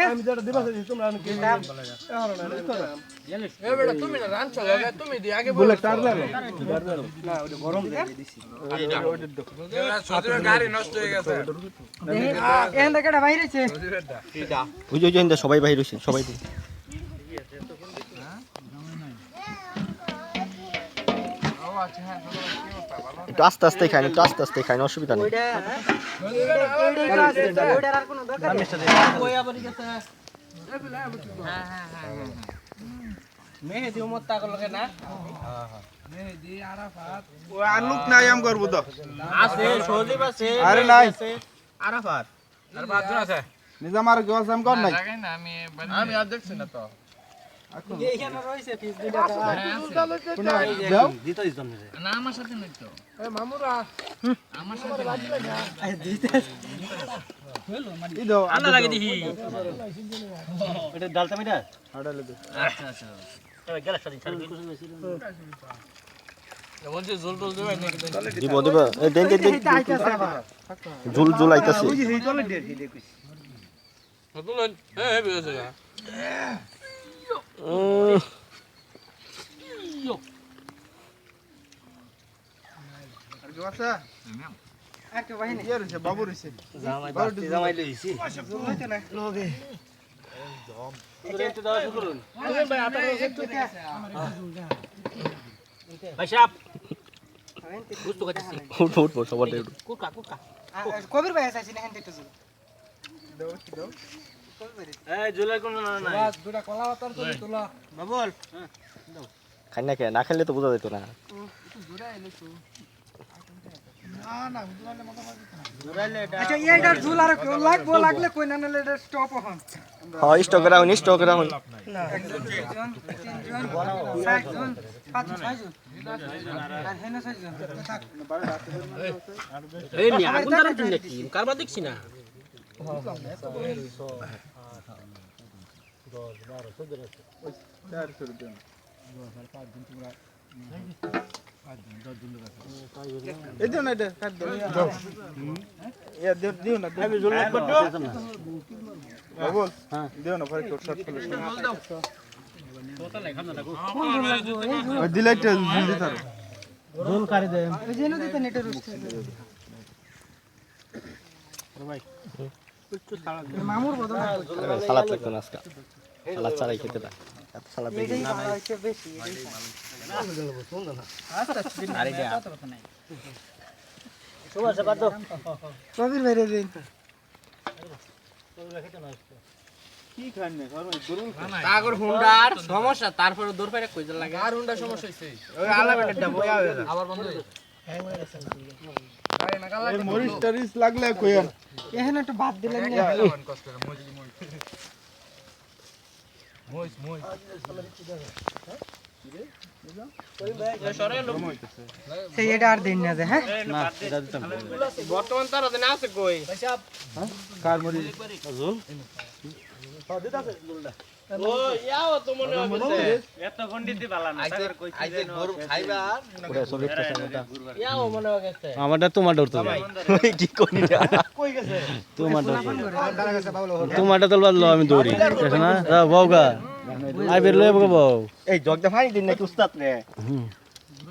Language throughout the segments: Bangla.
আমি যেটা দিবা তোমরা তুমি না রান চলো তুমি দি আগে বলে টার লাগো না ওটা গরম দিয়ে দিছি গাড়ি নষ্ট হয়ে গেছে এন্ড কেডা বাইরেছে এটা ওই যে এন্ড সবাই বাইরে হইছে সবাই একটু আস্তে আস্তে খাই একটু আস্তে আস্তে খাই অসুবিধা নেই মেহেদি উমত তা করলকে না মেহেদি আরাফাত ও আনুক নাই আম করব তো আছে সজীব আছে আরে নাই আরাফাত আর বাদুর আছে নিজাম আর গস আম কর নাই আমি আর দেখছি না তো এইখানে রইছে পিস দুইটা দাও দিতে দিতাম না আমার সাথে নাই তো এ মামুরা আমার সাথে নাই দিতে ই দাও আনা লাগে দেখি এটা ডালটা মিটা হাড়ালে দে আচ্ছা আচ্ছা তবে গ্যাস সাথে ছাড়বি বলছে জল টল দেবে নাকি দিব দিব এই দেন দেন জুল জুল আইতাছে ওই যে এই চলে দেখি তুলন হ্যাঁ বেজে না আর গসা একটা বাহিনী ইয়ে রইছে বাবু রইছে জামাই লইছি হইতে না লগে একটু দাও শুরু করুন ভাই আপনারা একটু ভাই সাহেব বুঝতো কাটছি উঠ উঠ সবার দে কুকা কুকা কবির ভাই আছে না হেনতে তো দাও দাও এই জুলাই কোন না না বাস দুটা কলা পাতার তুমি তোলা বাবুল খাই না কে না খেলে তো বোঝা যেত না আচ্ছা এইটার ঝুল আর লাগবো লাগলে কই না নালে এটা স্টপ হন হ্যাঁ স্টক রাখুন স্টক রাখুন না একজন তিনজন চারজন পাঁচজন ছয়জন আর হেনা ছয়জন এই নি আগুন ধরে দিন নাকি কারবা দেখছি না এই দিও না এটা কাট দাও এ দিও না আমি জল লাগবে বাবু হ্যাঁ দিও না ভাই শর্ট করে ওই দিলাইটা জলদি ধরো জোল কারে দে ওই যে নদীতে নেটে রুস্ট ভাই একটু সালাদ মামুর বদল সালাদ লাগতো না আজকে সালাদ ছাড়াই খেতে না এত সালাদ এই যে হইছে বেশি আরে যা কবির ভাই রে দিন কি খান না গরম গরুল আগর হুন্ডার সমস্যা তারপরে দূর পাইরা কইজল লাগে আর হুন্ডা সমস্যা হইছে ওই আলামেটা ডাবো আবার বন্ধ হইছে আরে নাগাল এই মরিচ টারিস লাগলে কইন এখানে একটু বাদ দিলেন না কষ্ট করে মইজ সেই এটা আর দিন না যে হ্যাঁ না এটা দিতাম বর্তমান তার দিন আছে কই কার মরিচ জুল ও ইয়াও তো মনে হবে এত গন্ডিতে বালা না তারপর কই আইছে গরু খাইবা পুরো শরীরটা সামটা ইয়াও মনে হবে আমারটা তোমার ডর তো কি কোনি কই গেছে তোমার ডর দাঁড়া গেছে বাবুল তোমারটা তো বাদলো আমি দৌড়ি ঠিক না বাউগা আই বের লয়ে বউ এই জগদা ফানি দিন নাকি উস্তাদ রে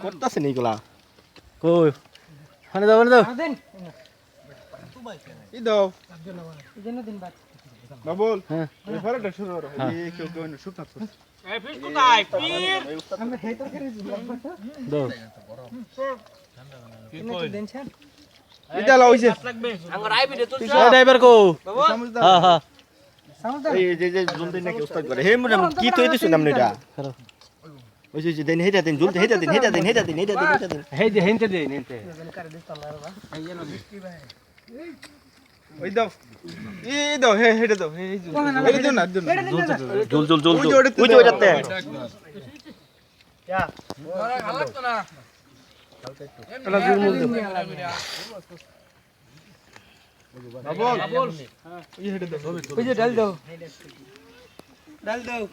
করতাছে নি গুলা কই ফানি দাও দাও দেন ই দাও জন্য দিন বাদ বাবুল হ্যাঁ এই ফরাটা শুরু করো এই কেউ কেউ শুকনা শুকনা এই ফিস কোথায় পীর আমরা হেতর করে দাও দেন স্যার এটা লাইছে আঙ্গর আইবি দে তুই এই ড্রাইভার কো সমঝদার হ্যাঁ হ্যাঁ সমঝদার এই যে জলদি নাকি উস্তাদ করে হে মনে কি তো দিছ নাম এটা ওই যে দেন হেটা দিন জলদি হেটা দিন হে যে হেনতে দে হেনতে করে দিস আল্লাহর বা এই যেন বৃষ্টি ভাই ওই দাও এই দাও হে হেডে দাও হে এই দিও না দিও না জল জল জল ওই যে ওইটাতে क्या ওরা হালাত তো না এটা জুল মুল দাও বাবুল হ্যাঁ এই হেডে দাও ওই যে ডাল দাও ডাল দাও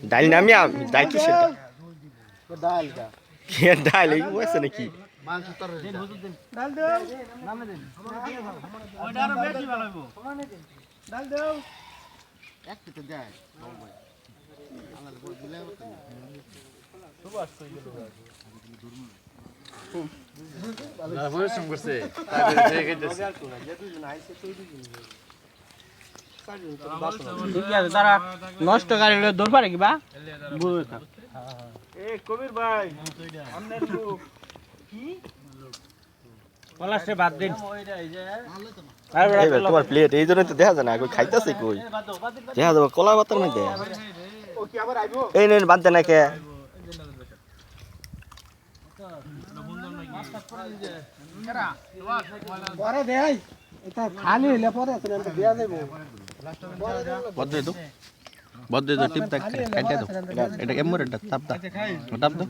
ডাল নামি ডাল কি সেটা কে ডাল এই বসে নাকি ঠিক আছে তারা নষ্ট গাড়ি দৌড় পারে কিবা এ কবির ভাই আমনে একটু পলাশে বাদ দিন এই ভাই তোমার প্লেট এই জন্য তো দেখা যায় না কই খাইতাছে কই দেখা যাবে কলা পাতার মধ্যে ও কি আবার আইবো এই নেন বাদ দেন না কে পরে দেই এটা খালি হইলে পরে দেয়া যাইবো বদলে তো টিপ তাক কাটে দাও এটা এমরে তাপ দাও